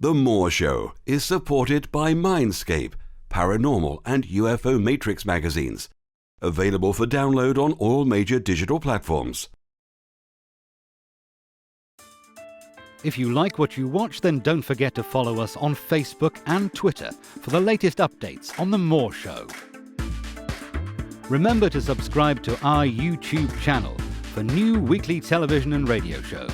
The Moore Show is supported by Mindscape, Paranormal and UFO Matrix magazines. Available for download on all major digital platforms. If you like what you watch, then don't forget to follow us on Facebook and Twitter for the latest updates on The Moore Show. Remember to subscribe to our YouTube channel for new weekly television and radio shows.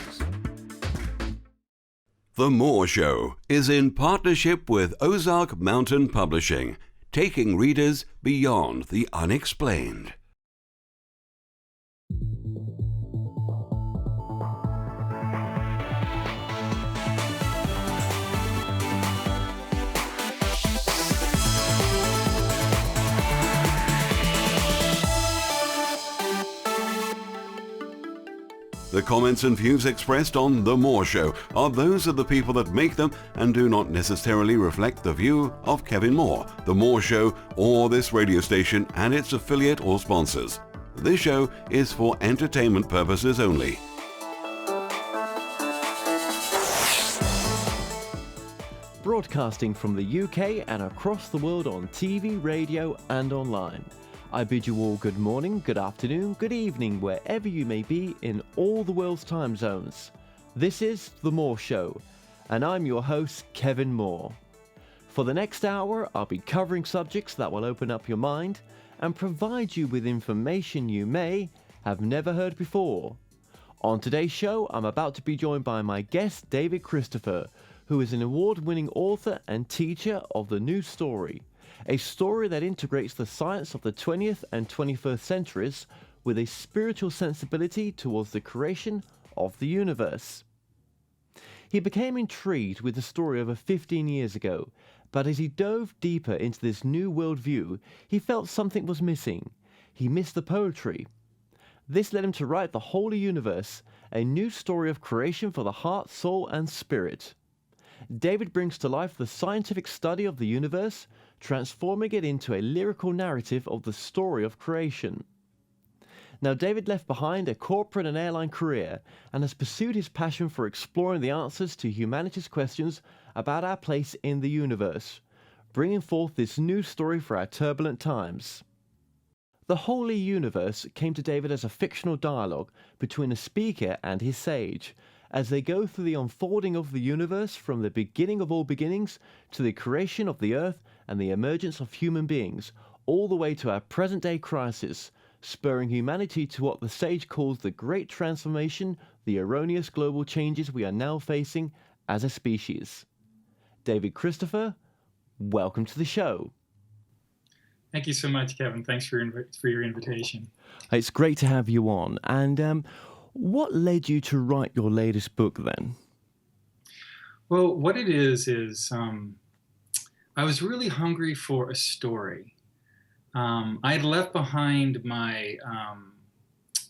The Moore Show is in partnership with Ozark Mountain Publishing, taking readers beyond the unexplained. The comments and views expressed on The Moore Show are those of the people that make them and do not necessarily reflect the view of Kevin Moore, The Moore Show, or this radio station and its affiliate or sponsors. This show is for entertainment purposes only. Broadcasting from the UK and across the world on TV, radio and online. I bid you all good morning, good afternoon, good evening, wherever you may be in all the world's time zones. This is The Moore Show, and I'm your host, Kevin Moore. For the next hour, I'll be covering subjects that will open up your mind and provide you with information you may have never heard before. On today's show, I'm about to be joined by my guest, David Christopher, who is an award-winning author and teacher of The New Story. A story that integrates the science of the 20th and 21st centuries with a spiritual sensibility towards the creation of the universe. He became intrigued with the story over 15 years ago, but as he dove deeper into this new worldview, he felt something was missing. He missed the poetry. This led him to write The Holy Universe, a new story of creation for the heart, soul, and spirit. David brings to life the scientific study of the universe, transforming it into a lyrical narrative of the story of creation. Now, David left behind a corporate and airline career and has pursued his passion for exploring the answers to humanity's questions about our place in the universe, bringing forth this new story for our turbulent times. The Holy Universe came to David as a fictional dialogue between a speaker and his sage, as they go through the unfolding of the universe from the beginning of all beginnings to the creation of the earth and the emergence of human beings, all the way to our present-day crisis, spurring humanity to what the sage calls the great transformation, the erroneous global changes we are now facing as a species. David Christopher, welcome to the show. Thank you so much, Kevin. Thanks for your invitation. It's great to have you on. And what led you to write your latest book then? Well, what it is I was really hungry for a story. I had left behind my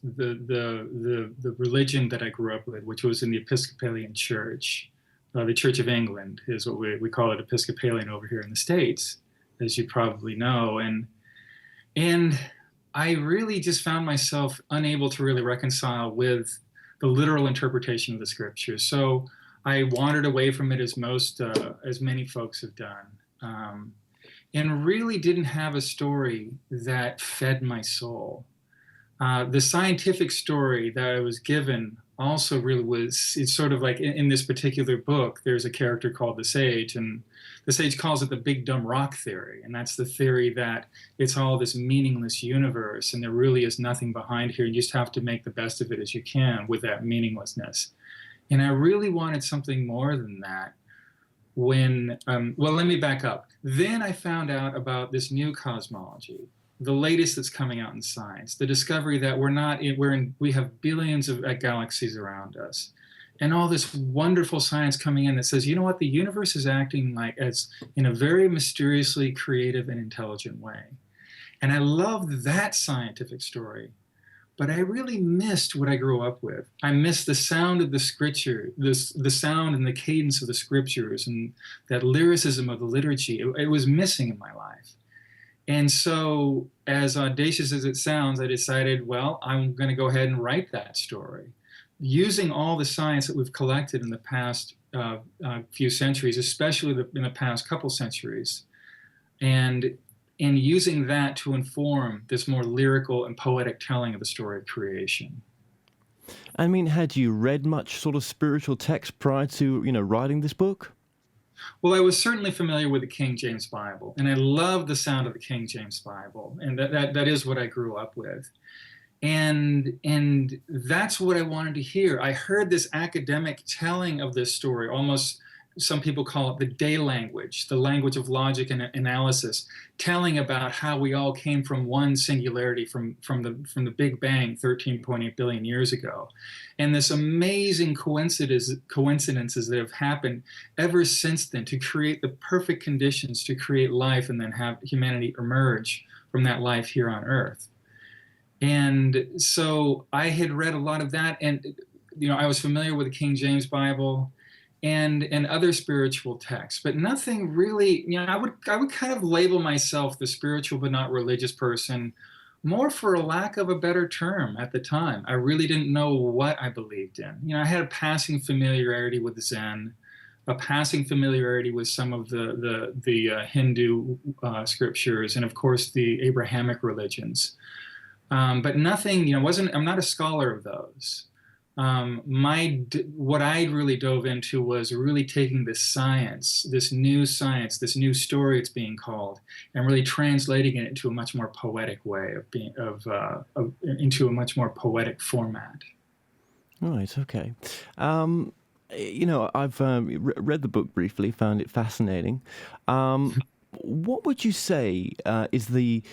the religion that I grew up with, which was in the Episcopalian Church. The Church of England is what we call it, Episcopalian over here in the States, as you probably know. And I really just found myself unable to really reconcile with the literal interpretation of the scriptures. So I wandered away from it, as many folks have done, and really didn't have a story that fed my soul. The scientific story that I was given also really was, it's sort of like in this particular book, there's a character called the Sage, and the Sage calls it the big dumb rock theory. And that's the theory that it's all this meaningless universe and there really is nothing behind here. You just have to make the best of it as you can with that meaninglessness. And I really wanted something more than that when, well, let me back up. Then I found out about this new cosmology, the latest that's coming out in science, the discovery that we have billions of galaxies around us, and all this wonderful science coming in that says, you know what, the universe is acting like as in a very mysteriously creative and intelligent way. And I loved that scientific story, but I really missed what I grew up with. I missed the sound of the scripture, the sound and the cadence of the scriptures, and that lyricism of the liturgy. It was missing in my life. And so, as audacious as it sounds, I decided, well, I'm going to go ahead and write that story. using all the science that we've collected in the past few centuries, especially in the past couple centuries, and using that to inform this more lyrical and poetic telling of the story of creation. I mean, had you read much sort of spiritual text prior to, writing this book? Well, I was certainly familiar with the King James Bible, and I love the sound of the King James Bible, and that is what I grew up with. And that's what I wanted to hear. I heard this academic telling of this story, almost some people call it the day language, the language of logic and analysis, telling about how we all came from one singularity from the Big Bang 13.8 billion years ago. And this amazing coincidences that have happened ever since then to create the perfect conditions to create life and then have humanity emerge from that life here on Earth. And so I had read a lot of that, and I was familiar with the King James Bible and other spiritual texts, but nothing really. I would kind of label myself the spiritual but not religious person, more for a lack of a better term at the time. I really didn't know what I believed in. I had a passing familiarity with Zen, a passing familiarity with some of the Hindu scriptures, and of course the Abrahamic religions. But nothing, I'm not a scholar of those. What I really dove into was really taking this science, this new story it's being called, and really translating it into a much more poetic way into a much more poetic format. Right. Okay. I've read the book briefly, found it fascinating. What would you say is the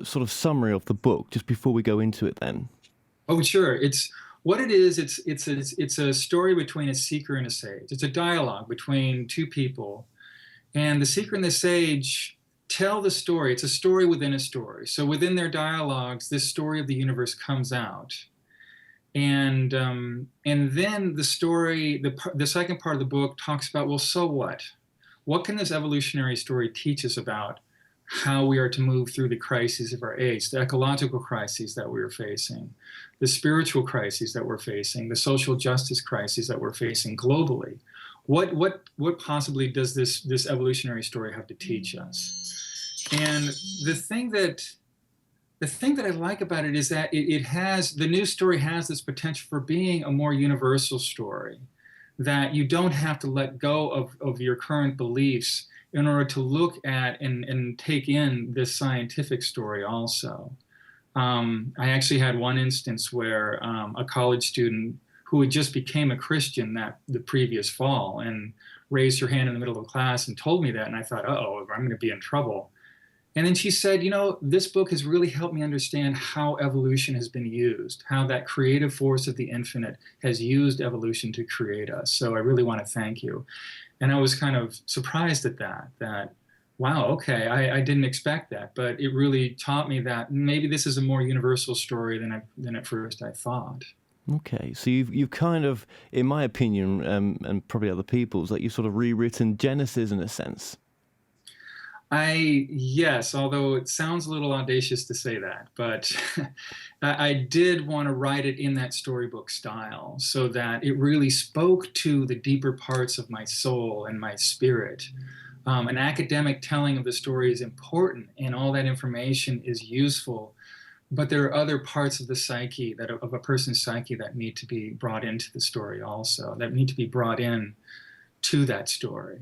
sort of summary of the book, just before we go into it then? Oh, sure. It's a story between a seeker and a sage. It's a dialogue between two people. And the seeker and the sage tell the story. It's a story within a story. So within their dialogues, this story of the universe comes out. And then the story, the second part of the book talks about, well, so what? What can this evolutionary story teach us about how we are to move through the crises of our age, the ecological crises that we're facing, the spiritual crises that we're facing, the social justice crises that we're facing globally? What possibly does this evolutionary story have to teach us? And the thing that I like about it is that the new story has this potential for being a more universal story, that you don't have to let go of your current beliefs in order to look at and take in this scientific story also. I actually had one instance where a college student who had just became a Christian the previous fall and raised her hand in the middle of class and told me that, and I thought, uh-oh, I'm going to be in trouble. And then she said, this book has really helped me understand how evolution has been used, how that creative force of the infinite has used evolution to create us. So I really want to thank you. And I was kind of surprised at that wow, okay, I didn't expect that, but it really taught me that maybe this is a more universal story than at first I thought. Okay, so you've kind of, in my opinion, and probably other people's, like you've sort of rewritten Genesis in a sense. Yes, although it sounds a little audacious to say that, but I did want to write it in that storybook style so that it really spoke to the deeper parts of my soul and my spirit. An academic telling of the story is important, and all that information is useful, but there are other parts of the psyche, of a person's psyche, that need to be brought into the story also, that need to be brought in to that story.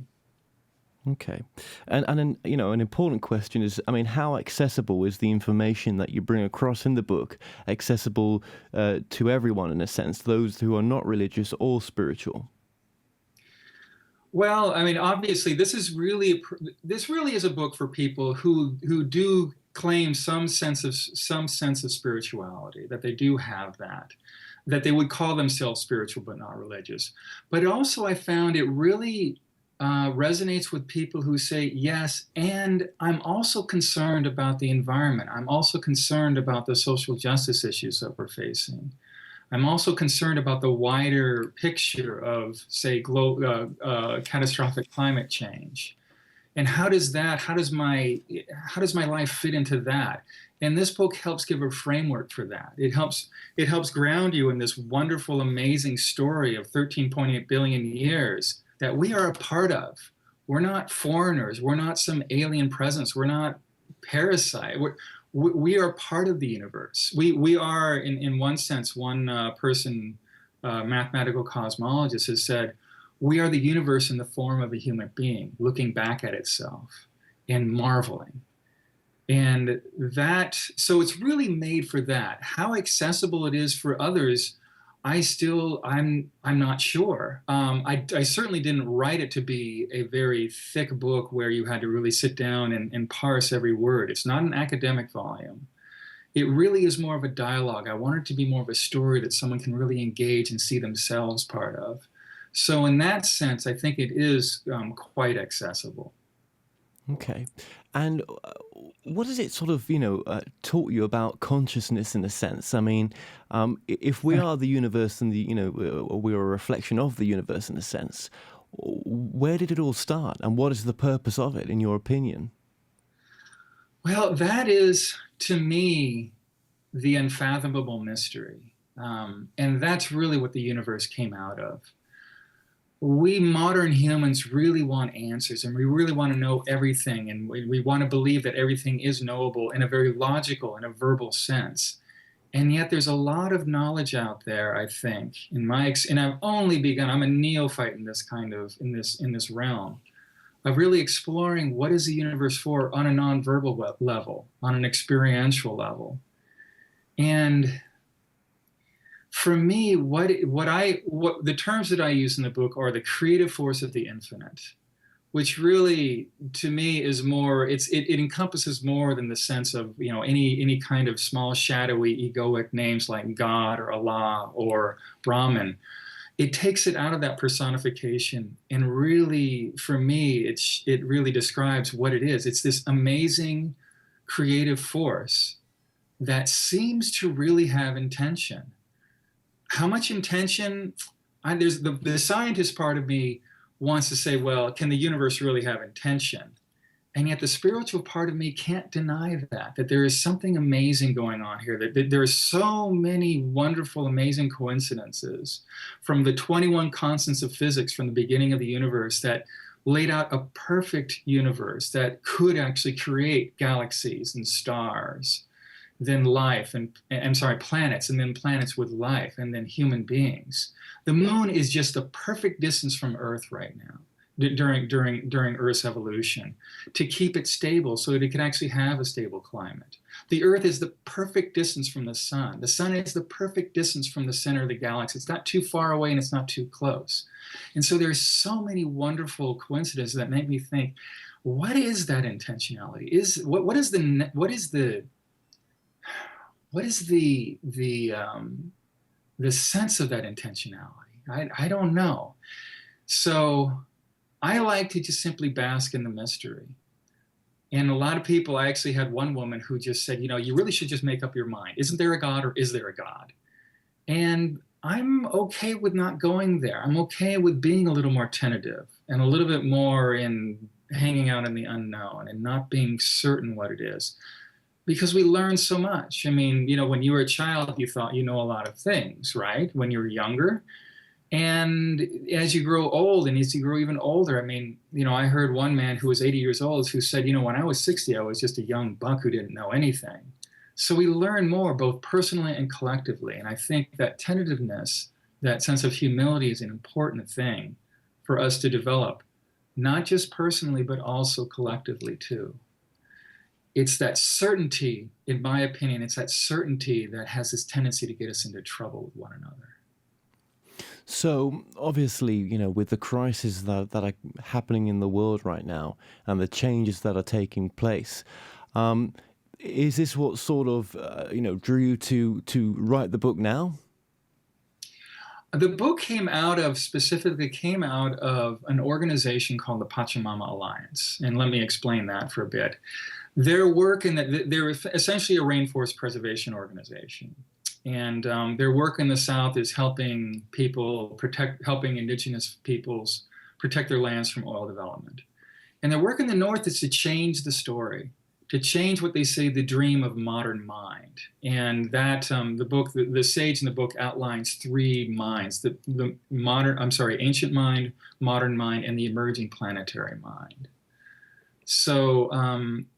Okay. And then, an important question is, how accessible is the information that you bring across in the book accessible to everyone, in a sense, those who are not religious or spiritual? Well, obviously, this really is a book for people who do claim some sense of spirituality, that they do have that they would call themselves spiritual but not religious. But also, I found it really resonates with people who say, yes, and I'm also concerned about the environment. I'm also concerned about the social justice issues that we're facing. I'm also concerned about the wider picture of, say, catastrophic climate change. And how does my life fit into that? And this book helps give a framework for that. It helps ground you in this wonderful, amazing story of 13.8 billion years that we are a part of. We're not foreigners. We're not some alien presence. We're not parasite. We are part of the universe. We are, in one sense, one person, mathematical cosmologist, has said, we are the universe in the form of a human being, looking back at itself and marveling. And so it's really made for that. How accessible it is for others, I'm not sure. I certainly didn't write it to be a very thick book where you had to really sit down and parse every word. It's not an academic volume. It really is more of a dialogue. I want it to be more of a story that someone can really engage and see themselves part of. So in that sense, I think it is quite accessible. Okay. And what has it sort of, taught you about consciousness in a sense? I mean, if we are the universe and we're a reflection of the universe in a sense, where did it all start and what is the purpose of it, in your opinion? Well, that is, to me, the unfathomable mystery. And that's really what the universe came out of. We modern humans really want answers, and we really want to know everything, and we want to believe that everything is knowable in a very logical and a verbal sense. And yet there's a lot of knowledge out there, I think, and I've only begun, I'm a neophyte in this in this realm of really exploring what is the universe for on a nonverbal level, on an experiential level. And for me, what the terms that I use in the book are the creative force of the infinite, which really, to me, is more. It encompasses more than the sense of any kind of small, shadowy, egoic names like God or Allah or Brahman. It takes it out of that personification, and really, for me, it really describes what it is. It's this amazing creative force that seems to really have intention. How much intention? There's the scientist part of me wants to say, well, can the universe really have intention? And yet the spiritual part of me can't deny that there is something amazing going on here, that there are so many wonderful, amazing coincidences from the 21 constants of physics from the beginning of the universe that laid out a perfect universe that could actually create galaxies and stars, then life, planets, and then planets with life, and then human beings. The moon is just a perfect distance from Earth right now, during Earth's evolution, to keep it stable so that it can actually have a stable climate. The Earth is the perfect distance from the sun. The sun is the perfect distance from the center of the galaxy. It's not too far away and it's not too close. And so there's so many wonderful coincidences that make me think, what is that intentionality? What is the sense of that intentionality? I don't know. So I like to just simply bask in the mystery. And a lot of people, I actually had one woman who just said, you really should just make up your mind. Isn't there a God, or is there a God? And I'm okay with not going there. I'm okay with being a little more tentative and a little bit more in hanging out in the unknown and not being certain what it is. Because we learn so much. I mean, when you were a child, you thought you know a lot of things, right? When you were younger. And as you grow old and as you grow even older, I mean, I heard one man who was 80 years old who said, when I was 60, I was just a young buck who didn't know anything. So we learn more, both personally and collectively. And I think that tentativeness, that sense of humility, is an important thing for us to develop, not just personally, but also collectively too. It's that certainty, in my opinion, it's that certainty that has this tendency to get us into trouble with one another. So obviously, with the crises that are happening in the world right now and the changes that are taking place, is this what sort of, drew you to write the book now? The book specifically came out of an organization called the Pachamama Alliance. And let me explain that for a bit. Their work they're essentially a rainforest preservation organization. And their work in the South is helping indigenous peoples protect their lands from oil development. And their work in the North is to change the story, to change what they say the dream of modern mind. And that the sage in the book outlines three minds: ancient mind, modern mind, and the emerging planetary mind. So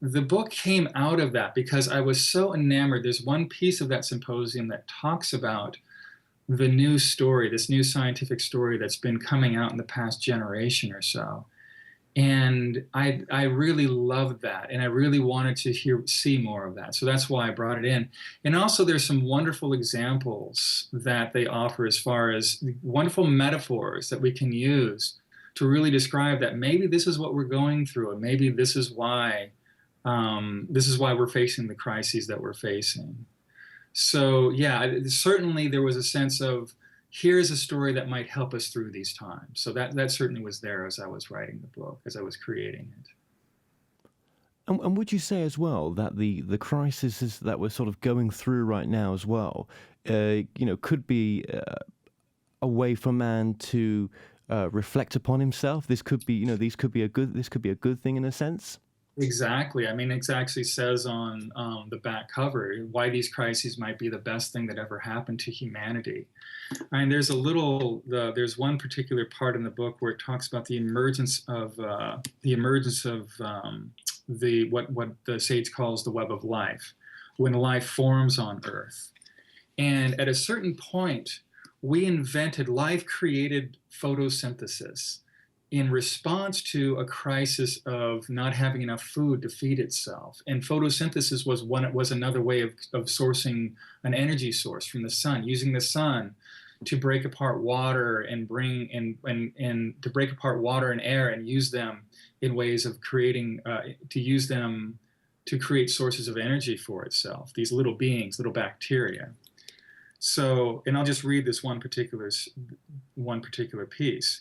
the book came out of that because I was so enamored. There's one piece of that symposium that talks about the new story, this new scientific story that's been coming out in the past generation or so. And I really loved that, and I really wanted to see more of that. So that's why I brought it in. And also there's some wonderful examples that they offer as far as wonderful metaphors that we can use to really describe that maybe this is what we're going through, and maybe this is why we're facing the crises that we're facing. So yeah, certainly there was a sense of, here's a story that might help us through these times. So that certainly was there as I was writing the book, as I was creating it. And would you say as well that the crises that we're sort of going through right now as well, could be a way for man to reflect upon himself? This could be, this could be a good thing in a sense. Exactly. I mean, it actually says on the back cover why these crises might be the best thing that ever happened to humanity. I mean, there's one particular part in the book where it talks about the emergence of what the sage calls the web of life, when life forms on Earth. And at a certain point, life created photosynthesis in response to a crisis of not having enough food to feed itself. And photosynthesis was another way of sourcing an energy source from the sun, using the sun to break apart water and to break apart water and air and use them in ways of use them to create sources of energy for itself, these little beings, little bacteria. So, and I'll just read this one particular piece.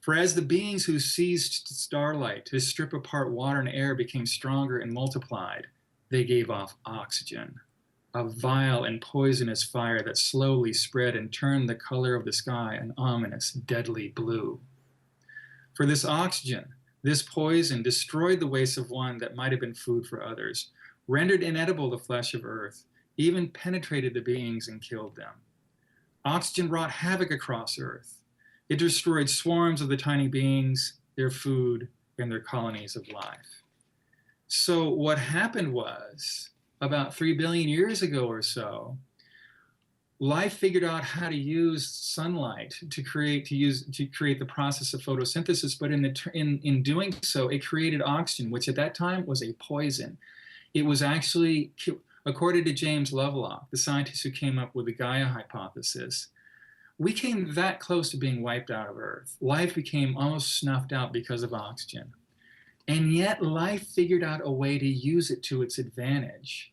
For as the beings who seized starlight to strip apart water and air became stronger and multiplied, they gave off oxygen, a vile and poisonous fire that slowly spread and turned the color of the sky an ominous, deadly blue. For this oxygen, this poison, destroyed the wastes of one that might have been food for others, rendered inedible the flesh of earth, even penetrated the beings and killed them. Oxygen wrought havoc across earth. It destroyed swarms of the tiny beings, their food, and their colonies of life. So what happened was, about 3 billion years ago or so, life figured out how to use sunlight to create the process of photosynthesis, but in doing so, it created oxygen, which at that time was a poison. It was actually, according to James Lovelock, the scientist who came up with the Gaia hypothesis, we came that close to being wiped out of Earth. Life became almost snuffed out because of oxygen. And yet life figured out a way to use it to its advantage,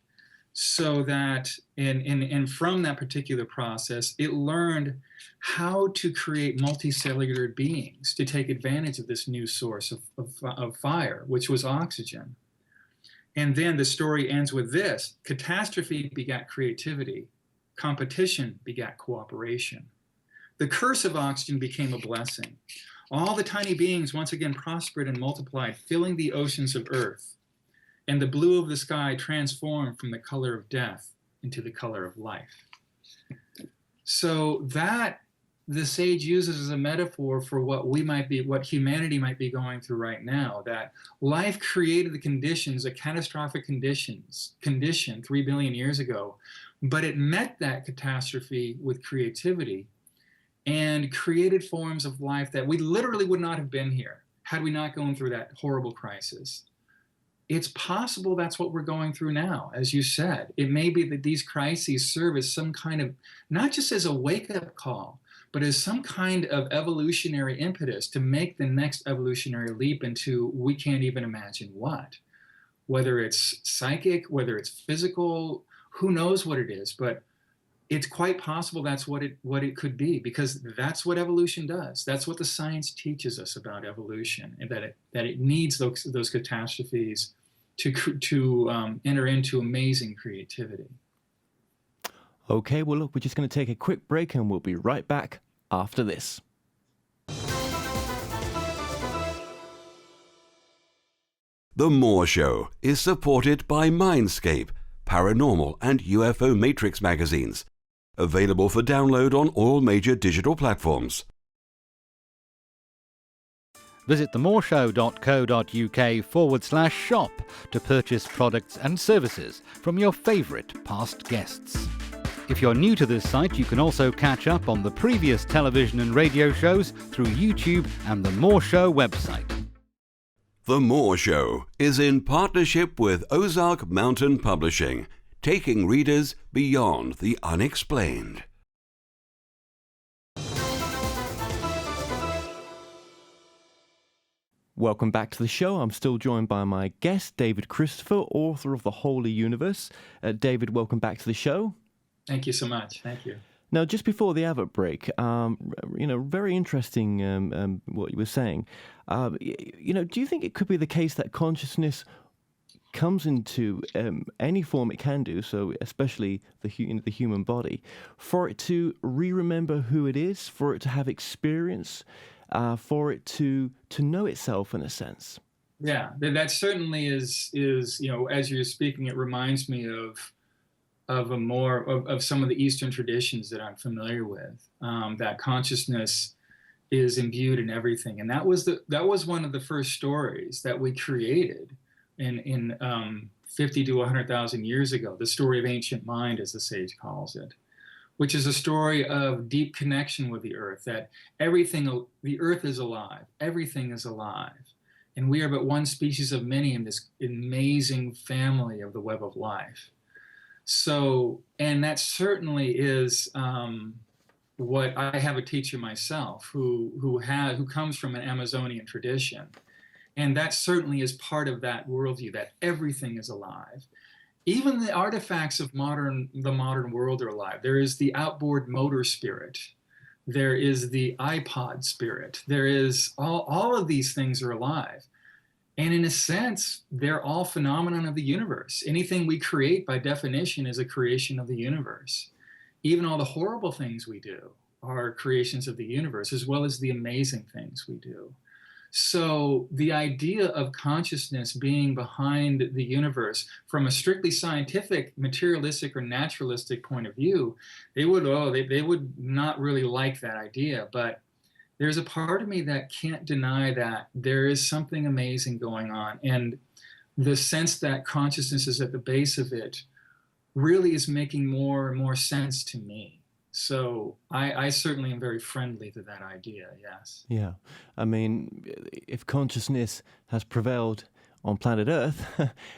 so that, and from that particular process, it learned how to create multicellular beings to take advantage of this new source of fire, which was oxygen. And then the story ends with this: catastrophe begat creativity, competition begat cooperation. The curse of oxygen became a blessing. All the tiny beings once again prospered and multiplied, filling the oceans of earth. And the blue of the sky transformed from the color of death into the color of life. So that the sage uses as a metaphor for what humanity might be going through right now, that life created the conditions, a catastrophic condition 3 billion years ago, but it met that catastrophe with creativity and created forms of life that we literally would not have been here had we not gone through that horrible crisis. It's possible that's what we're going through now. As you said, it may be that these crises serve as some kind of, not just as a wake-up call, but as some kind of evolutionary impetus to make the next evolutionary leap into we can't even imagine what. Whether it's psychic, whether it's physical, who knows what it is, but it's quite possible that's what it could be, because that's what evolution does. That's what the science teaches us about evolution, and that it needs those catastrophes to enter into amazing creativity. Okay, well look, we're just going to take a quick break and we'll be right back after this. The More Show is supported by Mindscape, Paranormal and UFO Matrix magazines, available for download on all major digital platforms. Visit themoreshow.co.uk/shop to purchase products and services from your favourite past guests. If you're new to this site, you can also catch up on the previous television and radio shows through YouTube and the More Show website. The More Show is in partnership with Ozark Mountain Publishing, taking readers beyond the unexplained. Welcome back to the show. I'm still joined by my guest, David Christopher, author of The Holy Universe. David, welcome back to the show. Thank you so much. Thank you. Now, just before the advert break, very interesting what you were saying. Do you think it could be the case that consciousness comes into any form it can do, so especially the human body, for it to re-remember who it is, for it to have experience, for it to know itself in a sense? Yeah, that certainly is, as you're speaking, it reminds me of some of the Eastern traditions that I'm familiar with, that consciousness is imbued in everything. And that was one of the first stories that we created in 50 to 100,000 years ago, the story of ancient mind, as the sage calls it, which is a story of deep connection with the earth, that the earth is alive, everything is alive. And we are but one species of many in this amazing family of the web of life. So, and that certainly is what I have a teacher myself who comes from an Amazonian tradition. And that certainly is part of that worldview, that everything is alive. Even the artifacts of the modern world are alive. There is the outboard motor spirit. There is the iPod spirit. There is all of these things are alive. And in a sense, they're all phenomenon of the universe. Anything we create, by definition, is a creation of the universe. Even all the horrible things we do are creations of the universe, as well as the amazing things we do. So the idea of consciousness being behind the universe from a strictly scientific, materialistic, or naturalistic point of view, they would not really like that idea. But there's a part of me that can't deny that there is something amazing going on. And the sense that consciousness is at the base of it really is making more and more sense to me. So I certainly am very friendly to that idea, yes. Yeah. I mean, if consciousness has prevailed on planet Earth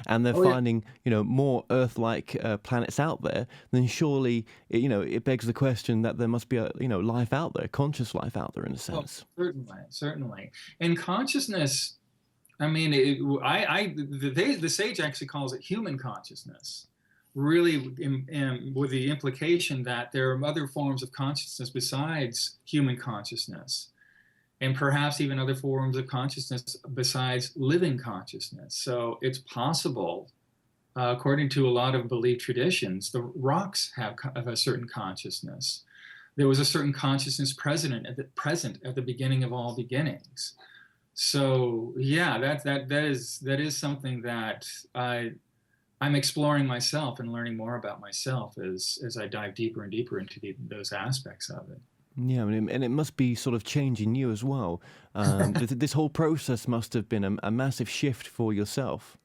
and they're finding, more Earth-like planets out there, then surely, it begs the question that there must be life out there, conscious life out there in a sense. Oh, certainly. And consciousness, I mean, the sage actually calls it human consciousness, really with the implication that there are other forms of consciousness besides human consciousness, and perhaps even other forms of consciousness besides living consciousness. So it's possible, according to a lot of belief traditions, the rocks have a certain consciousness. There was a certain consciousness present at the beginning of all beginnings. So yeah, that is something that I'm exploring myself and learning more about myself as I dive deeper and deeper into those aspects of it. Yeah, and it must be sort of changing you as well. This whole process must have been a massive shift for yourself.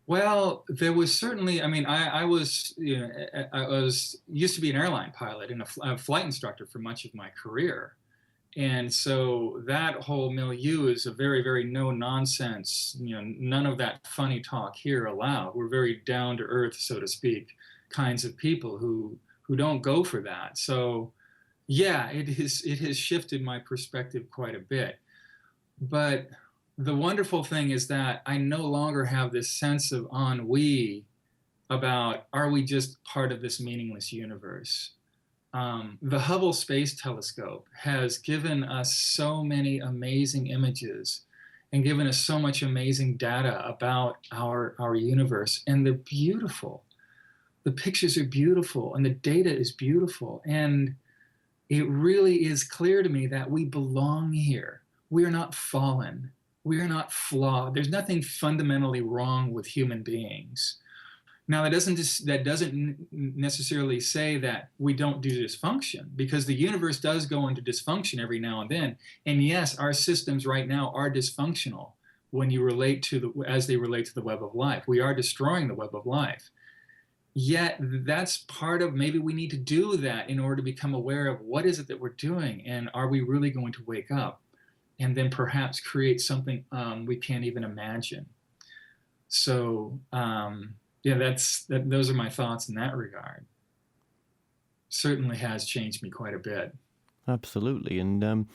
Well, there was certainly. I mean, I was used to be an airline pilot and a flight instructor for much of my career, and so that whole milieu is a very, very no nonsense. None of that funny talk here allowed. We're very down to earth, so to speak, kinds of people who don't go for that. So. Yeah, it has shifted my perspective quite a bit. But the wonderful thing is that I no longer have this sense of ennui about, are we just part of this meaningless universe? The Hubble Space Telescope has given us so many amazing images and given us so much amazing data about our universe. And they're beautiful. The pictures are beautiful and the data is beautiful. And it really is clear to me that we belong here. We are not fallen. We are not flawed. There's nothing fundamentally wrong with human beings. Now, that doesn't necessarily say that we don't do dysfunction, because the universe does go into dysfunction every now and then. And yes, our systems right now are dysfunctional when you relate to as they relate to the web of life. We are destroying the web of life. Yet that's part of, maybe we need to do that in order to become aware of what is it that we're doing, and are we really going to wake up and then perhaps create something we can't even imagine. So yeah, those are my thoughts in that regard. Certainly has changed me quite a bit. Absolutely. And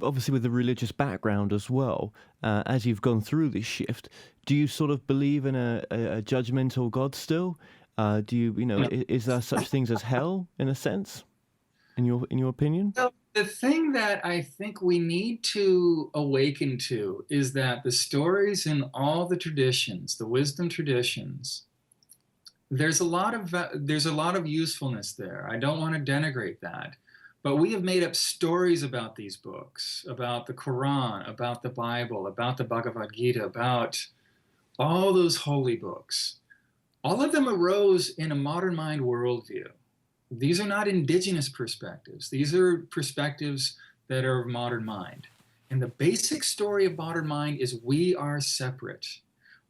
obviously with the religious background as well, as you've gone through this shift, do you sort of believe in a judgmental God still? Do you, is there such things as hell in a sense, in your opinion? Well, the thing that I think we need to awaken to is that the stories in all the traditions, the wisdom traditions, there's a lot of usefulness there. I don't want to denigrate that. But we have made up stories about these books, about the Quran, about the Bible, about the Bhagavad Gita, about all those holy books. All of them arose in a modern mind worldview. These are not indigenous perspectives. These are perspectives that are of modern mind. And the basic story of modern mind is we are separate.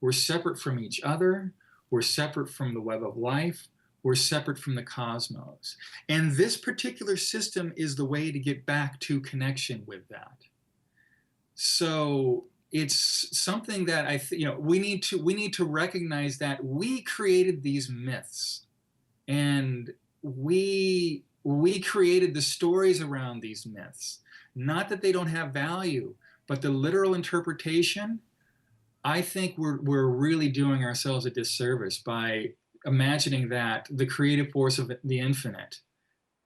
We're separate from each other. We're separate from the web of life. We're separate from the cosmos. And this particular system is the way to get back to connection with that. So it's something that we need to recognize that we created these myths, and we created the stories around these myths. Not that they don't have value, but the literal interpretation, I think we're really doing ourselves a disservice by imagining that the creative force of the infinite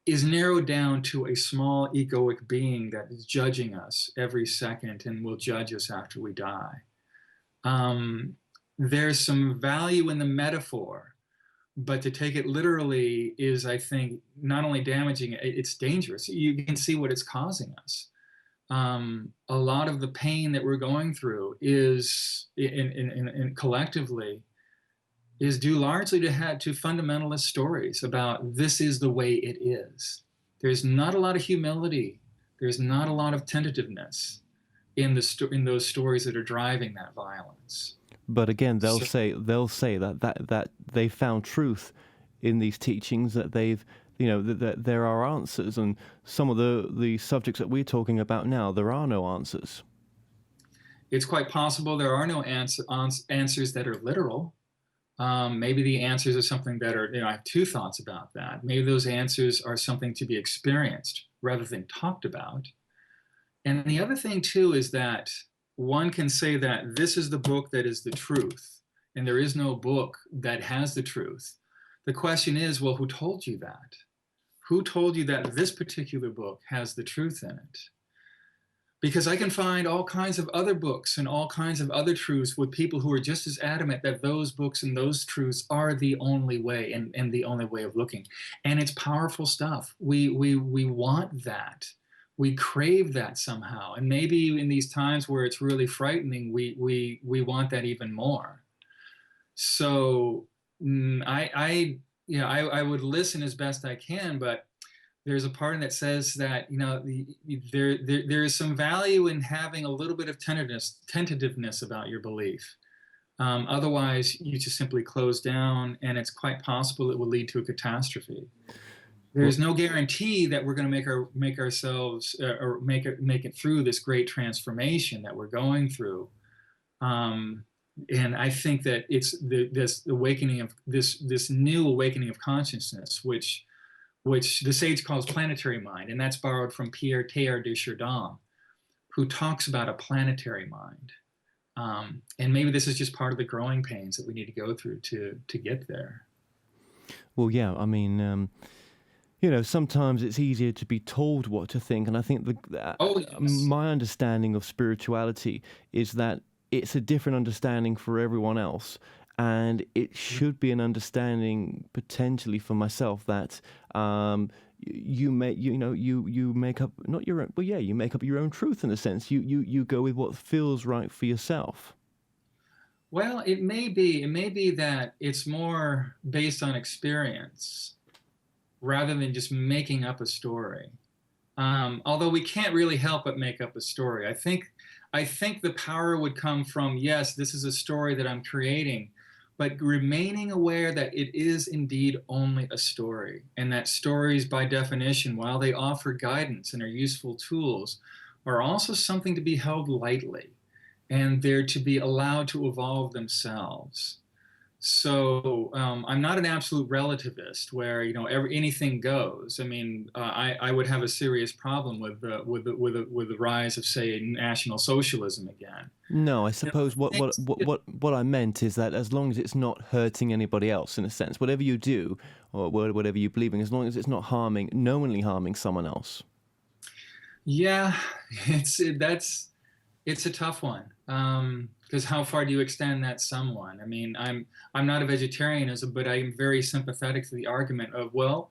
is narrowed down to a small egoic being that is judging us every second and will judge us after we die. There's some value in the metaphor, but to take it literally is, I think, not only damaging, it's dangerous. You can see what it's causing us. A lot of the pain that we're going through is, in collectively, is due largely to fundamentalist stories about this is the way it is. There's not a lot of humility. There's not a lot of tentativeness in those stories that are driving that violence. But again, they'll say that they found truth in these teachings, that they've that there are answers, and some of the subjects that we're talking about now, there are no answers. It's quite possible there are no answers that are literal. Maybe the answers are something that are, I have two thoughts about that. Maybe those answers are something to be experienced rather than talked about. And the other thing too is that one can say that this is the book that is the truth, and there is no book that has the truth. The question is, well, who told you that? Who told you that this particular book has the truth in it? Because I can find all kinds of other books and all kinds of other truths with people who are just as adamant that those books and those truths are the only way and the only way of looking. And it's powerful stuff. We want that. We crave that somehow. And maybe in these times where it's really frightening, we want that even more. So I would listen as best I can, but there's a part that says that there is some value in having a little bit of tentativeness about your belief. Otherwise, you just simply close down, and it's quite possible it will lead to a catastrophe. There's no guarantee that we're going to make ourselves or make it through this great transformation that we're going through. And I think that it's this awakening of this new awakening of consciousness, which the sage calls planetary mind, and that's borrowed from Pierre Teilhard de Chardin, who talks about a planetary mind. And maybe this is just part of the growing pains that we need to go through to get there. Well, yeah, I mean, sometimes it's easier to be told what to think, and I think my understanding of spirituality is that it's a different understanding for everyone else. And it should be an understanding potentially for myself that, you make you make up not your own, well, yeah, you make up your own truth in a sense. You go with what feels right for yourself. Well, it may be that it's more based on experience rather than just making up a story. Although we can't really help but make up a story. I think the power would come from, yes, this is a story that I'm creating, but remaining aware that it is indeed only a story, and that stories, by definition, while they offer guidance and are useful tools, are also something to be held lightly, and they're to be allowed to evolve themselves. So I'm not an absolute relativist where anything goes. I mean, I would have a serious problem with the rise of, say, National Socialism again. No, I suppose Things- what I meant is that as long as it's not hurting anybody else, in a sense, whatever you do or whatever you believe in, as long as it's not knowingly harming someone else. Yeah, it's a tough one. Because how far do you extend that someone? I mean, I'm not a vegetarian, but I'm very sympathetic to the argument of, well,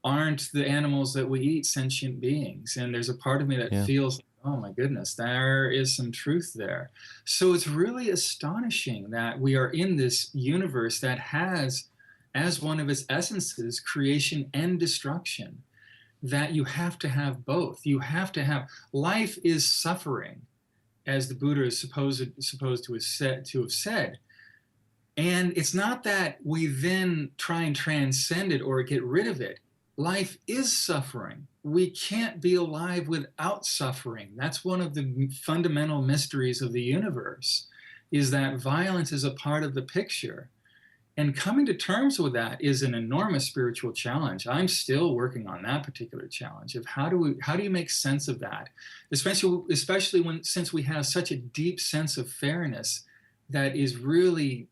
aren't the animals that we eat sentient beings? And there's a part of me that Yeah. feels, oh my goodness, there is some truth there. So it's really astonishing that we are in this universe that has, as one of its essences, creation and destruction. That you have to have both. You have to have, life is suffering, as the Buddha is supposed to have said. And it's not that we then try and transcend it or get rid of it. Life is suffering. We can't be alive without suffering. That's one of the fundamental mysteries of the universe, is that violence is a part of the picture. And coming to terms with that is an enormous spiritual challenge. I'm still working on that particular challenge of how do you make sense of that, especially since we have such a deep sense of fairness that's really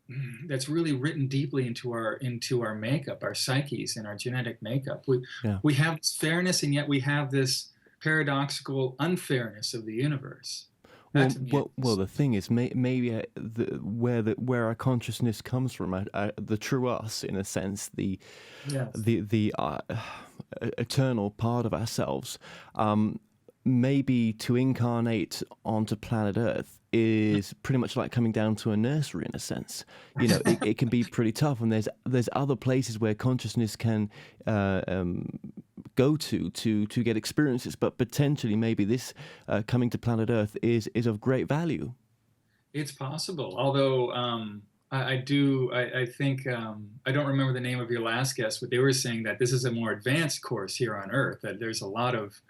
written deeply into our makeup, our psyches, and our genetic makeup. We have this fairness, and yet we have this paradoxical unfairness of the universe. Well, the thing is, maybe where our consciousness comes from, the true us, in a sense, the eternal part of ourselves, maybe to incarnate onto planet Earth is pretty much like coming down to a nursery, in a sense. It can be pretty tough, and there's other places where consciousness can go to get experiences, but potentially maybe this coming to planet Earth is of great value. It's possible, although I think I don't remember the name of your last guest, but they were saying that this is a more advanced course here on Earth. That there's a lot of,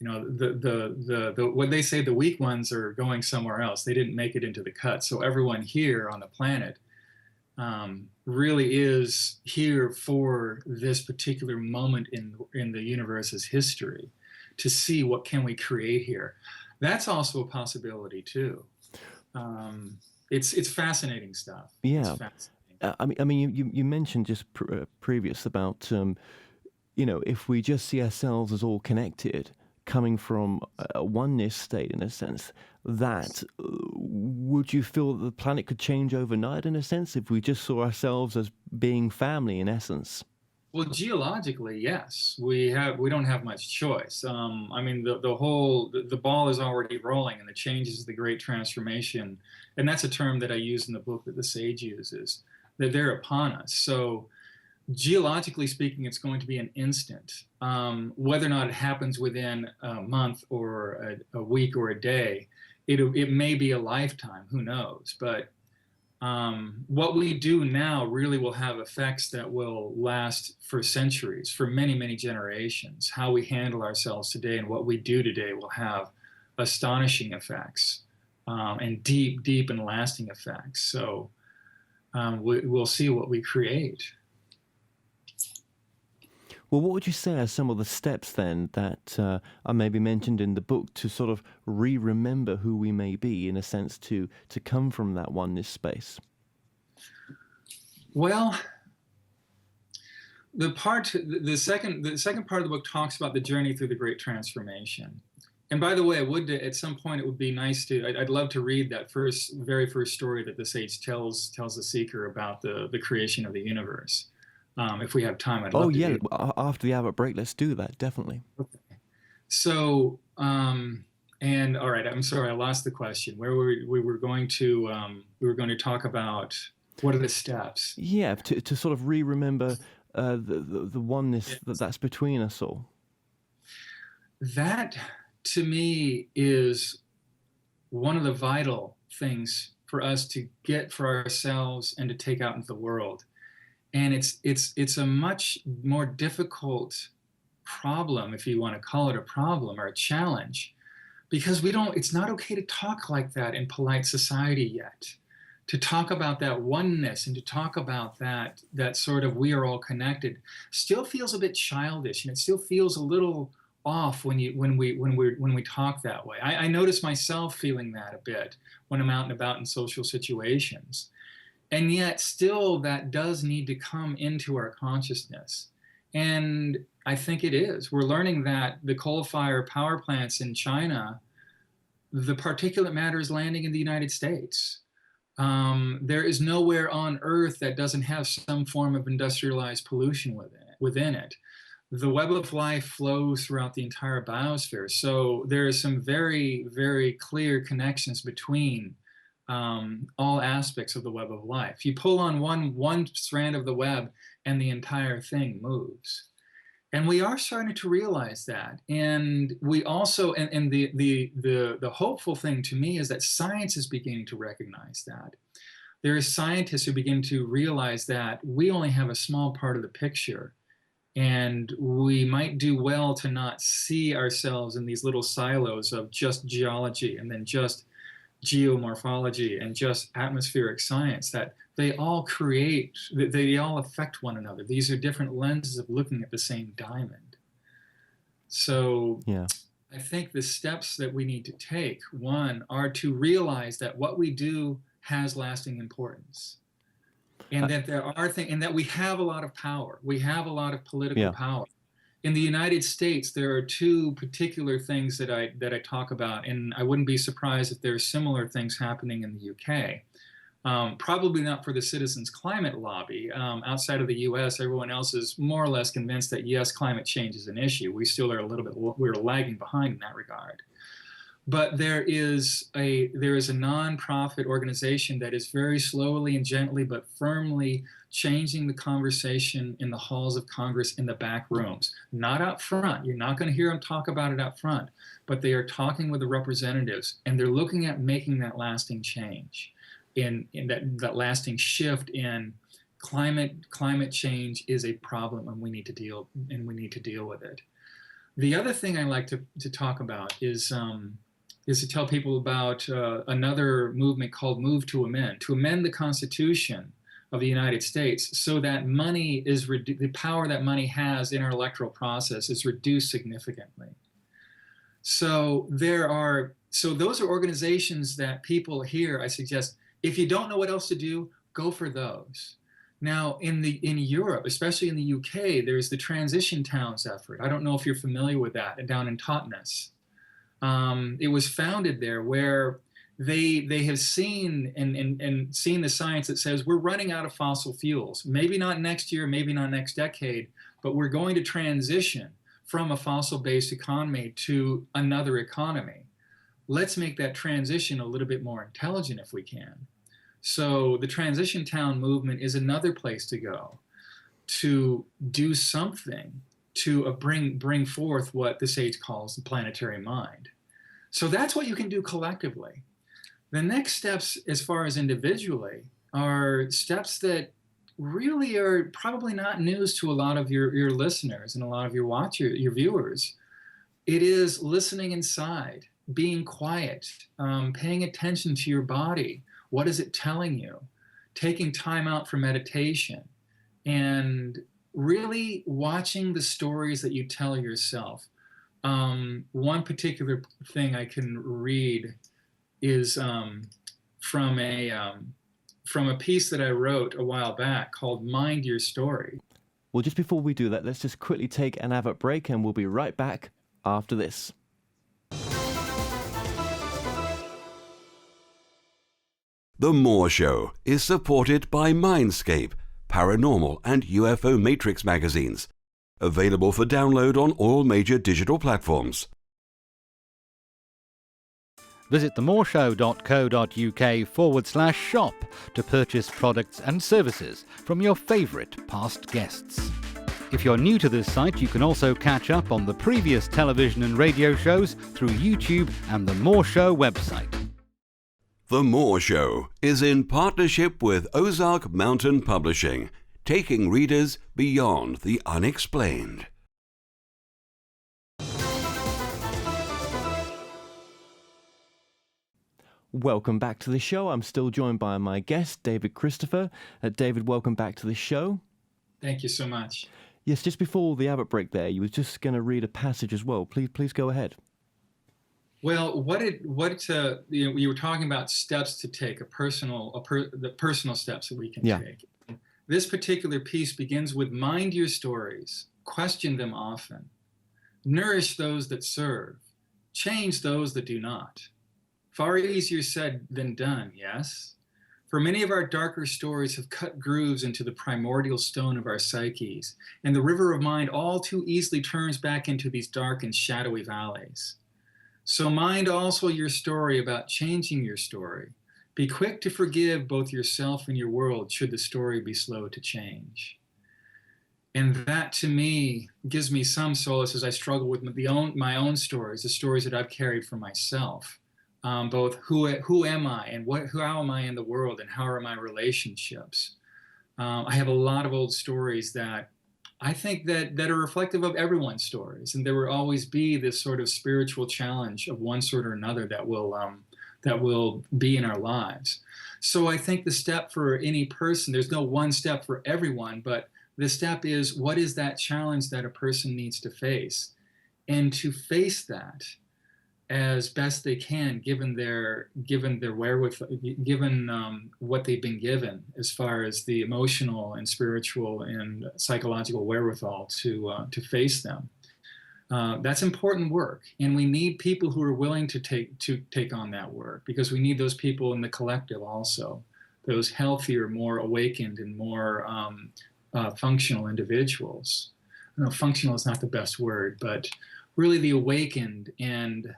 the what they say, the weak ones are going somewhere else. They didn't make it into the cut. So everyone here on the planet really is here for this particular moment in the universe's history, to see what can we create here. That's also a possibility too. It's fascinating stuff. Yeah. It's fascinating. I mean, you mentioned just previous about if we just see ourselves as all connected, coming from a oneness state, in a sense, that would you feel that the planet could change overnight, in a sense, if we just saw ourselves as being family, in essence? Well, geologically, yes, we don't have much choice. I mean, the ball is already rolling, and the changes of the Great Transformation, and that's a term that I use in the book that the sage uses, that they're upon us. So geologically speaking, it's going to be an instant. Whether or not it happens within a month or a week or a day, it may be a lifetime, who knows? But what we do now really will have effects that will last for centuries, for many, many generations. How we handle ourselves today and what we do today will have astonishing effects, and deep, deep and lasting effects. So we'll see what we create. Well, what would you say are some of the steps then that are maybe mentioned in the book to sort of remember who we may be, in a sense, to come from that oneness space? Well, the second part of the book talks about the journey through the Great Transformation. And by the way, at some point it would be nice I'd love to read that very first story that the sage tells the seeker about the creation of the universe. If we have time, I'd Oh love to yeah, do after the advert break, let's do that, definitely. that. So, and all right, I'm sorry, I lost the question. Where we were going to talk about what are the steps? Yeah, to sort of remember the oneness that's between us all. That, to me, is one of the vital things for us to get for ourselves and to take out into the world. And it's a much more difficult problem, if you want to call it a problem or a challenge, because it's not okay to talk like that in polite society yet. To talk about that oneness and to talk about that sort of we are all connected still feels a bit childish, and it still feels a little off when we talk that way. I notice myself feeling that a bit when I'm out and about in social situations. And yet still that does need to come into our consciousness. And I think it is. We're learning that the coal-fired power plants in China, the particulate matter is landing in the United States. There is nowhere on Earth that doesn't have some form of industrialized pollution within it. The web of life flows throughout the entire biosphere. So there are some very, very clear connections between all aspects of the web of life. You pull on one strand of the web and the entire thing moves. And we are starting to realize that. And we also, and the hopeful thing to me is that science is beginning to recognize that. There are scientists who begin to realize that we only have a small part of the picture. And we might do well to not see ourselves in these little silos of just geology and then just geomorphology and just atmospheric science, that they all affect one another. These are different lenses of looking at the same diamond. So yeah. I think the steps that we need to take, one, are to realize that what we do has lasting importance. And that there are things, and that we have a lot of power. We have a lot of political power. In the United States, there are two particular things that I talk about, and I wouldn't be surprised if there are similar things happening in the UK. Probably not for the Citizens Climate Lobby. Outside of the US, everyone else is more or less convinced that yes, climate change is an issue. We still are we're lagging behind in that regard. But there is a nonprofit organization that is very slowly and gently but firmly changing the conversation in the halls of Congress, in the back rooms, not out front. You're not going to hear them talk about it out front, but they are talking with the representatives, and they're looking at making that lasting change, in that lasting shift in climate change is a problem, and we need to deal with it. The other thing I like to talk about is to tell people about another movement called Move to amend the Constitution of the United States so that money is the power that money has in our electoral process is reduced significantly. So those are organizations that people here, I suggest, if you don't know what else to do, go for those. Now, in Europe, especially in the UK, there's the Transition Towns effort. I don't know if you're familiar with that, down in Totnes. It was founded there, where they have seen and seen the science that says we're running out of fossil fuels. Maybe not next year, maybe not next decade, but we're going to transition from a fossil-based economy to another economy. Let's make that transition a little bit more intelligent if we can. So the Transition Town movement is another place to go to do something to bring forth what the sage calls the planetary mind. So that's what you can do collectively. The next steps, as far as individually, are steps that really are probably not news to a lot of your listeners and a lot of your viewers. It is listening inside, being quiet, paying attention to your body. What is it telling you? Taking time out for meditation, and really watching the stories that you tell yourself. One particular thing I can read is from a piece that I wrote a while back called Mind Your Story. Well, just before we do that, let's just quickly take an advert break, and we'll be right back after this. The Moore Show is supported by Mindscape, paranormal and UFO Matrix magazines. Available for download on all major digital platforms. Visit themoreshow.co.uk/shop to purchase products and services from your favourite past guests. If you're new to this site, you can also catch up on the previous television and radio shows through YouTube and the More Show website. The More Show is in partnership with Ozark Mountain Publishing, taking readers beyond the unexplained. Welcome back to the show. I'm still joined by my guest, David Christopher. David, welcome back to the show. Thank you so much. Yes, just before the advert break there, you were just going to read a passage as well. Please go ahead. Well, you were talking about steps to take, the personal steps that we can take. This particular piece begins with mind your stories, question them often, nourish those that serve, change those that do not. Far easier said than done, yes? For many of our darker stories have cut grooves into the primordial stone of our psyches, and the river of mind all too easily turns back into these dark and shadowy valleys. So mind also your story about changing your story. Be quick to forgive both yourself and your world should the story be slow to change. And that, to me, gives me some solace as I struggle with my own stories, the stories that I've carried for myself. Both who am I and how am I in the world and how are my relationships. I have a lot of old stories that I think that are reflective of everyone's stories, and there will always be this sort of spiritual challenge of one sort or another that will be in our lives. So I think the step for any person, there's no one step for everyone, but the step is, what is that challenge that a person needs to face? And to face that as best they can, given their wherewithal, given what they've been given, as far as the emotional and spiritual and psychological wherewithal to face them. That's important work, and we need people who are willing to take on that work, because we need those people in the collective also, those healthier, more awakened, and more functional individuals. I know functional is not the best word, but really the awakened and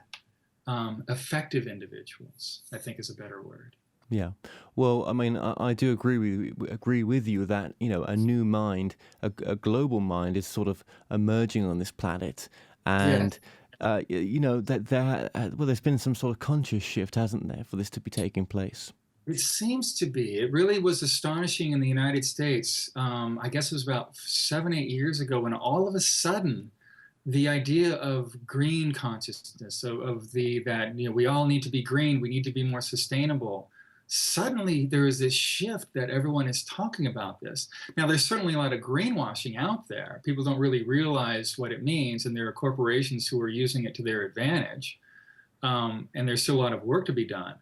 effective individuals, I think, is a better word. Yeah. Well, I mean, I do agree with you that, a new mind, a global mind is sort of emerging on this planet. And, there's been some sort of conscious shift, hasn't there, for this to be taking place? It seems to be. It really was astonishing in the United States. I guess it was about 7-8 years ago when all of a sudden the idea of green consciousness, we all need to be green, we need to be more sustainable. Suddenly there is this shift that everyone is talking about this. Now, there's certainly a lot of greenwashing out there. People don't really realize what it means, and there are corporations who are using it to their advantage. And there's still a lot of work to be done.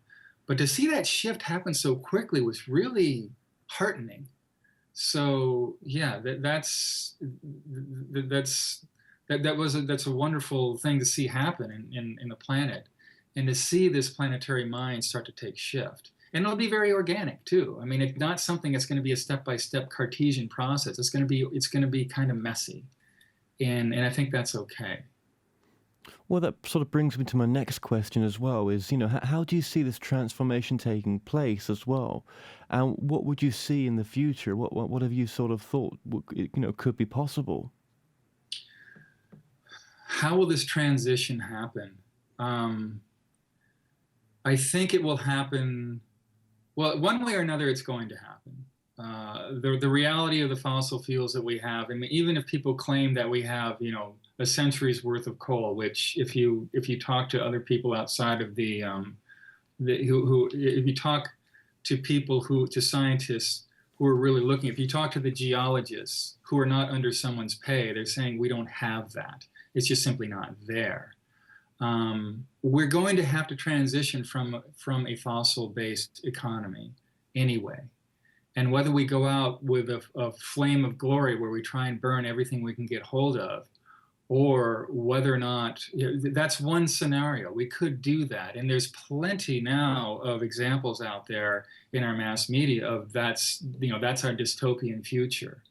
But to see that shift happen so quickly was really heartening. So yeah, that's a wonderful thing to see happen in the planet, and to see this planetary mind start to take shift. And it'll be very organic too. I mean, it's not something that's going to be a step-by-step Cartesian process. It's going to be kind of messy, and I think that's okay. Well, that sort of brings me to my next question as well, is, how do you see this transformation taking place as well? And what would you see in the future? What have you sort of thought, could be possible? How will this transition happen? I think it will happen, well, one way or another, it's going to happen. The reality of the fossil fuels that we have, I mean, even if people claim that we have, a century's worth of coal, which if you talk to other people outside of if you talk to scientists who are really looking, if you talk to the geologists who are not under someone's pay, they're saying we don't have that. It's just simply not there. We're going to have to transition from a fossil-based economy anyway. And whether we go out with a flame of glory where we try and burn everything we can get hold of, or whether or not, that's one scenario. We could do that. And there's plenty now of examples out there in our mass media of that's our dystopian future.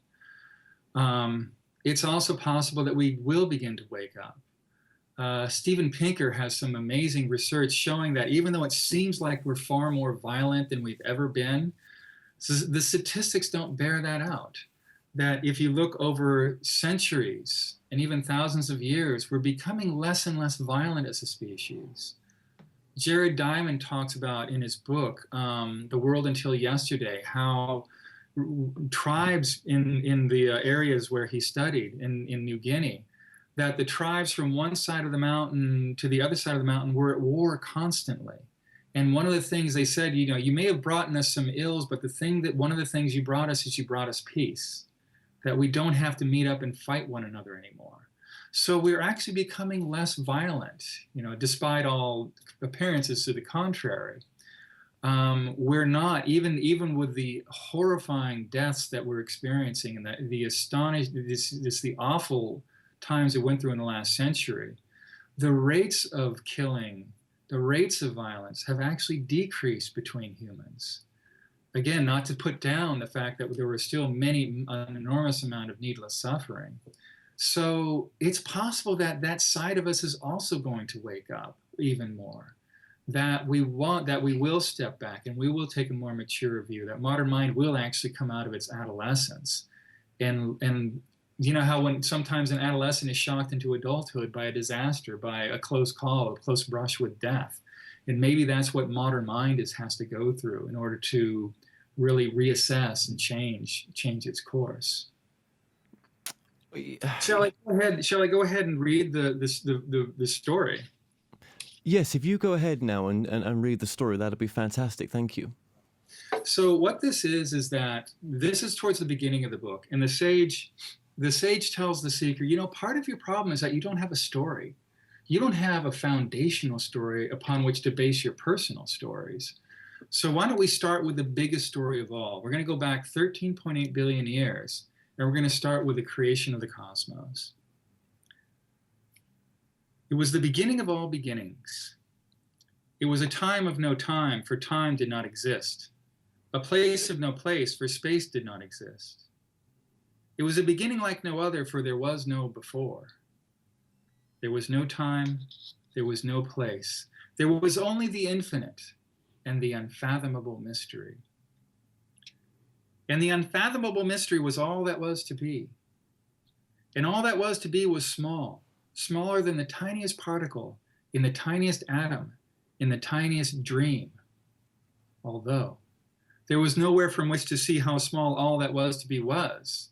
It's also possible that we will begin to wake up. Steven Pinker has some amazing research showing that even though it seems like we're far more violent than we've ever been, the statistics don't bear that out. That if you look over centuries and even thousands of years, we're becoming less and less violent as a species. Jared Diamond talks about in his book, The World Until Yesterday, how tribes in the areas where he studied in New Guinea, that the tribes from one side of the mountain to the other side of the mountain were at war constantly. And one of the things they said, you may have brought us some ills, but one of the things you brought us is you brought us peace, that we don't have to meet up and fight one another anymore. So we're actually becoming less violent, despite all appearances to the contrary. We're not, even with the horrifying deaths that we're experiencing and the awful times it went through in the last century, the rates of killing, the rates of violence have actually decreased between humans. Again, not to put down the fact that there were still an enormous amount of needless suffering. So it's possible that that side of us is also going to wake up even more. That we will step back and we will take a more mature view, that modern mind will actually come out of its adolescence. And you know how when sometimes an adolescent is shocked into adulthood by a disaster, by a close call, a close brush with death. And maybe that's what modern mind has to go through in order to really reassess and change its course. Shall I go ahead and read the story? Yes, if you go ahead now and read the story, that'd be fantastic. Thank you. So what this is that this is towards the beginning of the book, and the sage tells the seeker, part of your problem is that you don't have a story. You don't have a foundational story upon which to base your personal stories. So why don't we start with the biggest story of all? We're going to go back 13.8 billion years, and we're going to start with the creation of the cosmos. It was the beginning of all beginnings. It was a time of no time, for time did not exist. A place of no place, for space did not exist. It was a beginning like no other, for there was no before. There was no time, there was no place. There was only the infinite and the unfathomable mystery. And the unfathomable mystery was all that was to be. And all that was to be was small, smaller than the tiniest particle, in the tiniest atom, in the tiniest dream. Although there was nowhere from which to see how small all that was to be was,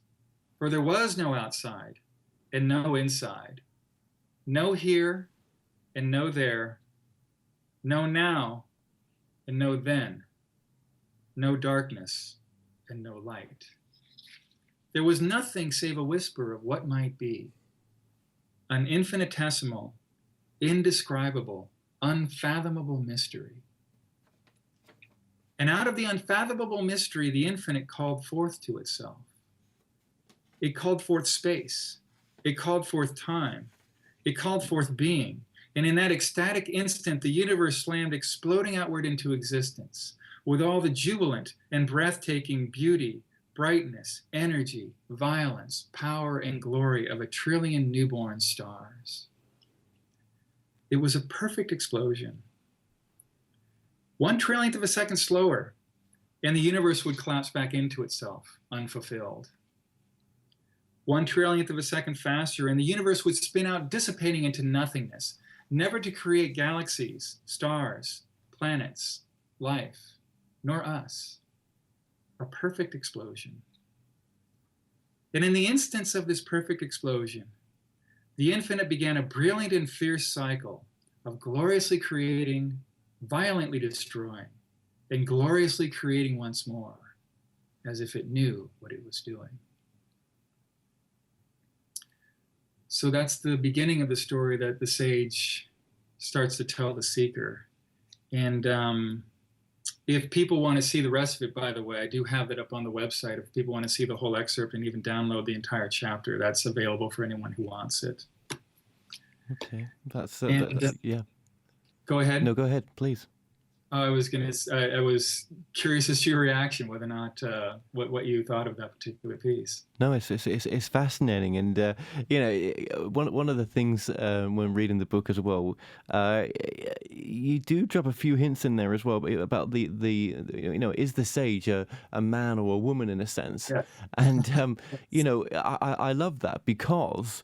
for there was no outside and no inside. No here and no there, no now and no then, no darkness and no light. There was nothing save a whisper of what might be, an infinitesimal, indescribable, unfathomable mystery. And out of the unfathomable mystery, the infinite called forth to itself. It called forth space. It called forth time. It called forth being. And in that ecstatic instant, the universe slammed exploding outward into existence with all the jubilant and breathtaking beauty, brightness, energy, violence, power, and glory of a trillion newborn stars. It was a perfect explosion. 1/trillionth of a second slower, and the universe would collapse back into itself, unfulfilled. 1/trillionth of a second faster, and the universe would spin out, dissipating into nothingness, never to create galaxies, stars, planets, life, nor us. A perfect explosion. And in the instance of this perfect explosion, the infinite began a brilliant and fierce cycle of gloriously creating, violently destroying, and gloriously creating once more, as if it knew what it was doing. So that's the beginning of the story that the sage starts to tell the seeker. And if people want to see the rest of it, by the way, I do have it up on the website. If people want to see the whole excerpt and even download the entire chapter, that's available for anyone who wants it. Okay, that's And yeah. go ahead. No, go ahead, please. I was curious as to your reaction, whether or not what you thought of that particular piece. No, it's fascinating, and one of the things when reading the book as well, you do drop a few hints in there as well about is the sage a man or a woman in a sense, Yeah. and I love that because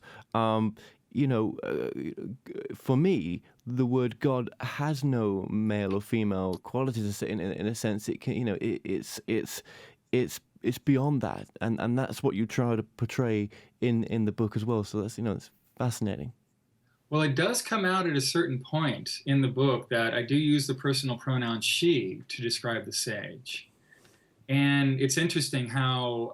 for me, the word God has no male or female qualities. In a sense, it can, it's beyond that, and that's what you try to portray in the book as well. So that's it's fascinating. Well, it does come out at a certain point in the book that I do use the personal pronoun she to describe the sage. And it's interesting how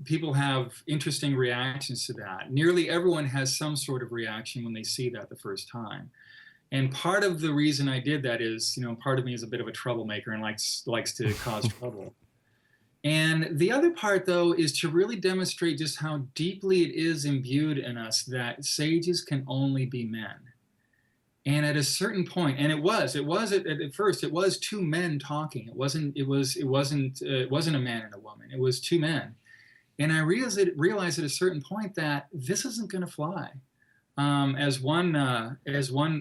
people have interesting reactions to that. Nearly everyone has some sort of reaction when they see that the first time. And part of the reason I did that is, part of me is a bit of a troublemaker and likes to cause trouble. And the other part, though, is to really demonstrate just how deeply it is imbued in us that sages can only be men. And at a certain point, and it was at first, it was two men talking. It wasn't a man and a woman. It was two men. And I realized at a certain point that this isn't going to fly. As one of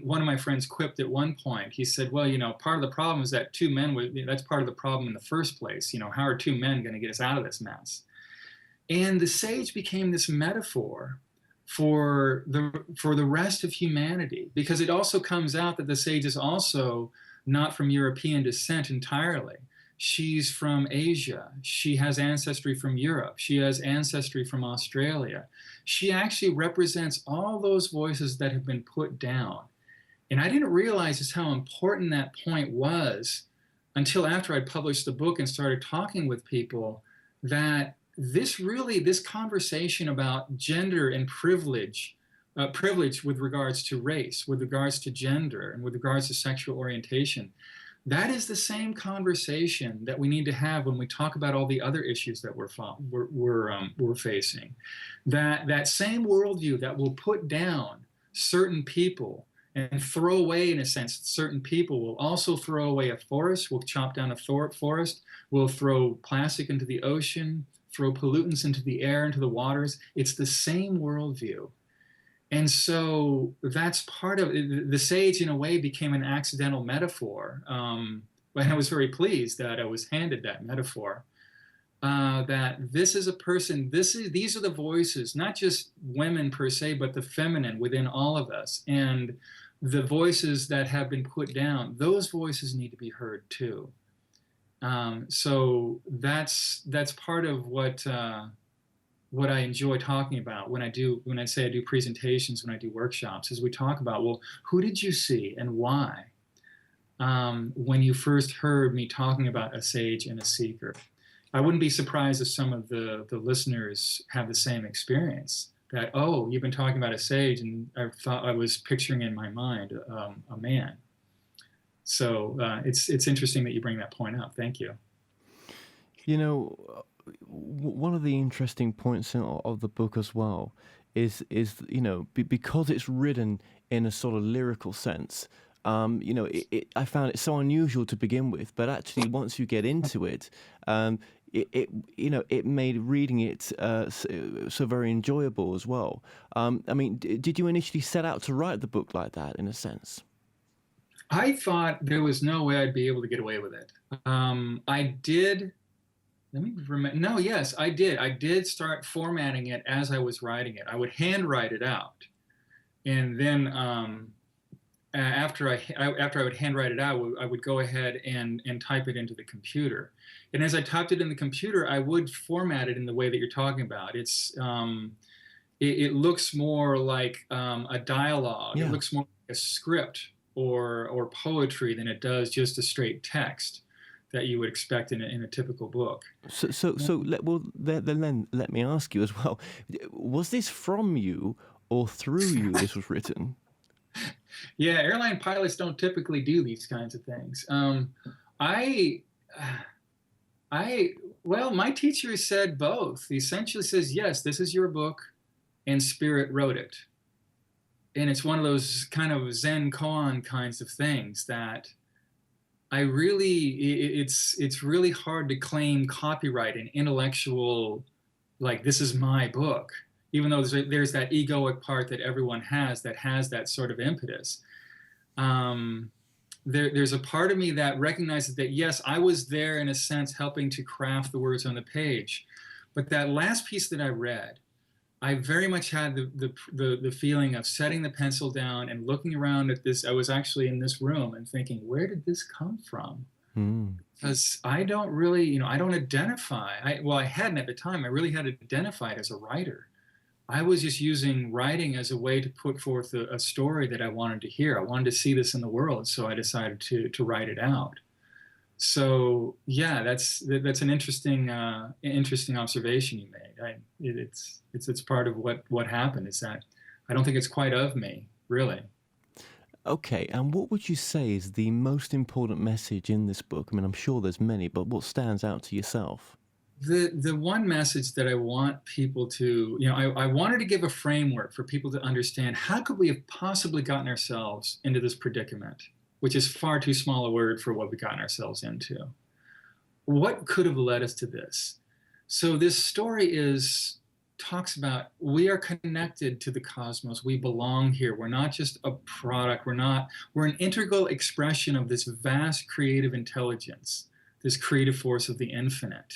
my friends quipped at one point, he said, "Well, part of the problem is that two men that's part of the problem in the first place. How are two men going to get us out of this mess?" And the sage became this metaphor for the rest of humanity, because it also comes out that the sage is also not from European descent entirely. She's from Asia. She has ancestry from Europe. She has ancestry from Australia. She actually represents all those voices that have been put down. And I didn't realize just how important that point was until after I published the book and started talking with people, that this conversation about gender and privilege with regards to race, with regards to gender, and with regards to sexual orientation, that is the same conversation that we need to have when we talk about all the other issues that we're facing. That same worldview that will put down certain people and throw away, in a sense, certain people will also throw away a forest, will chop down a forest, will throw plastic into the ocean, throw pollutants into the air, into the waters. It's the same worldview. And so that's part of it. The sage, in a way, became an accidental metaphor. And I was very pleased that I was handed that metaphor. That this is a person, these are the voices, not just women per se, but the feminine within all of us. And the voices that have been put down, those voices need to be heard too. So that's part of what I enjoy talking about when I say I do presentations, when I do workshops, is we talk about, well, who did you see and why when you first heard me talking about a sage and a seeker? I wouldn't be surprised if some of the listeners have the same experience, that, oh, you've been talking about a sage, and I thought I was picturing in my mind a man. So it's interesting that you bring that point up. Thank you. One of the interesting points of the book as well is because it's written in a sort of lyrical sense. I found it so unusual to begin with, but actually once you get into it, it made reading it so very enjoyable as well. Did you initially set out to write the book like that, in a sense? I thought there was no way I'd be able to get away with it. I did. Let me remember. No, yes, I did. I did start formatting it as I was writing it. I would handwrite it out, and then after I would handwrite it out, I would go ahead and type it into the computer. And as I typed it in the computer, I would format it in the way that you're talking about. It looks more like a dialogue. Yeah. It looks more like a script or poetry than it does just a straight text that you would expect in a typical book. Then let me ask you as well: was this from you or through you? This was written. Yeah, airline pilots don't typically do these kinds of things. Well, my teacher said both. He essentially says, yes, this is your book, and Spirit wrote it. it's one of those kind of Zen koan kinds of things that it's really hard to claim copyright and intellectual, like, this is my book, even though there's that egoic part that everyone has that sort of impetus. There's a part of me that recognizes that, yes, I was there in a sense helping to craft the words on the page. But that last piece that I read, I very much had the feeling of setting the pencil down and looking around at this. I was actually in this room and thinking, where did this come from? Because I don't really, I don't identify. I hadn't at the time. I really had identified as a writer. I was just using writing as a way to put forth a story that I wanted to hear. I wanted to see this in the world, so I decided to write it out. So yeah, that's an interesting observation you made. It's part of what happened. Is that I don't think it's quite of me, really. Okay, and what would you say is the most important message in this book? I mean, I'm sure there's many, but what stands out to yourself? The one message that I want people to, I wanted to give a framework for people to understand, how could we have possibly gotten ourselves into this predicament, which is far too small a word for what we've gotten ourselves into. What could have led us to this? So this story talks about, we are connected to the cosmos. We belong here. We're not just a product. We're an integral expression of this vast creative intelligence, this creative force of the infinite.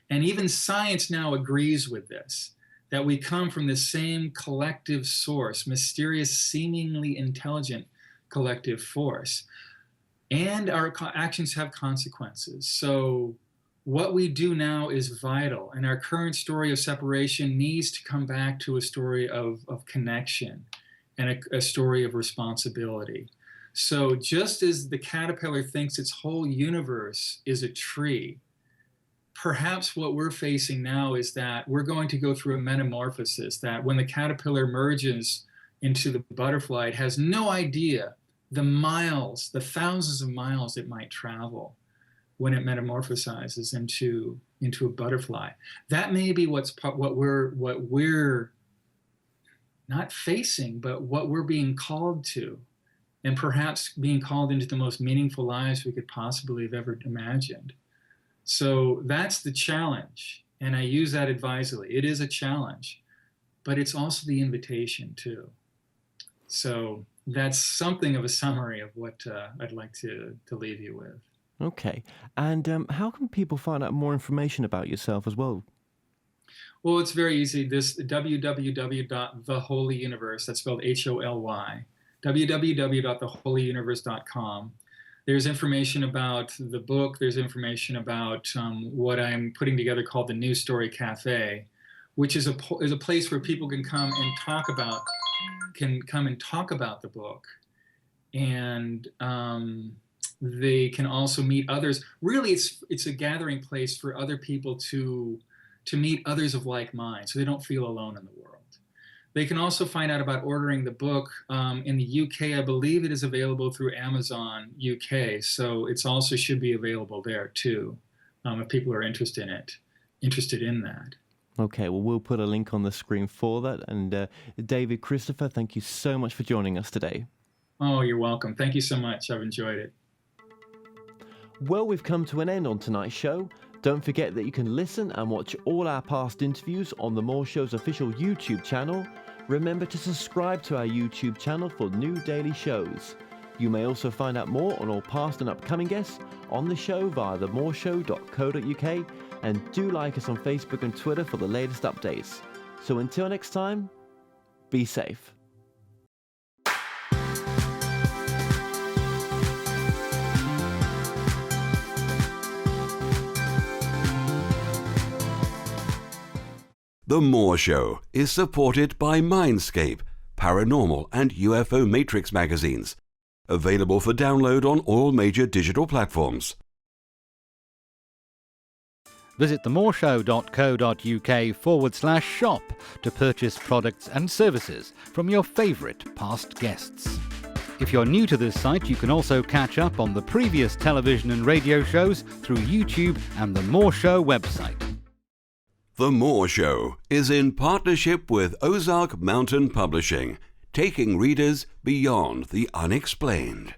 And even science now agrees with this, that we come from the same collective source, mysterious, seemingly intelligent collective force. And our actions have consequences. So what we do now is vital. And our current story of separation needs to come back to a story of connection and a story of responsibility. So just as the caterpillar thinks its whole universe is a tree, perhaps what we're facing now is that we're going to go through a metamorphosis, that when the caterpillar merges into the butterfly, it has no idea the thousands of miles it might travel when it metamorphosizes into a butterfly. That may be what we're not facing, but what we're being called to, and perhaps being called into the most meaningful lives we could possibly have ever imagined. So that's the challenge, and I use that advisedly. It is a challenge, but it's also the invitation too. So that's something of a summary of what I'd like to leave you with. Okay, and how can people find out more information about yourself as well? Well, it's very easy. This www.theholyuniverse, that's spelled HOLY, www.theholyuniverse.com. There's information about the book. There's information about what I'm putting together called the New Story Cafe, which is a place where people can come and talk about the book, and they can also meet others. Really, it's a gathering place for other people to meet others of like mind, so they don't feel alone in the world. They can also find out about ordering the book. In the UK, I believe it is available through Amazon UK, so it's also should be available there too, if people are interested in that. Okay, well, we'll put a link on the screen for that. And David Christopher, thank you so much for joining us today. Oh, you're welcome. Thank you so much. I've enjoyed it. Well, we've come to an end on tonight's show. Don't forget that you can listen and watch all our past interviews on The More Show's official YouTube channel. Remember to subscribe to our YouTube channel for new daily shows. You may also find out more on all past and upcoming guests on the show via themoreshow.co.uk, and do like us on Facebook and Twitter for the latest updates. So until next time, be safe. The More Show is supported by Mindscape, Paranormal and UFO Matrix magazines. Available for download on all major digital platforms. Visit themoreshow.co.uk/shop to purchase products and services from your favourite past guests. If you're new to this site, you can also catch up on the previous television and radio shows through YouTube and the More Show website. The More Show is in partnership with Ozark Mountain Publishing, taking readers beyond the unexplained.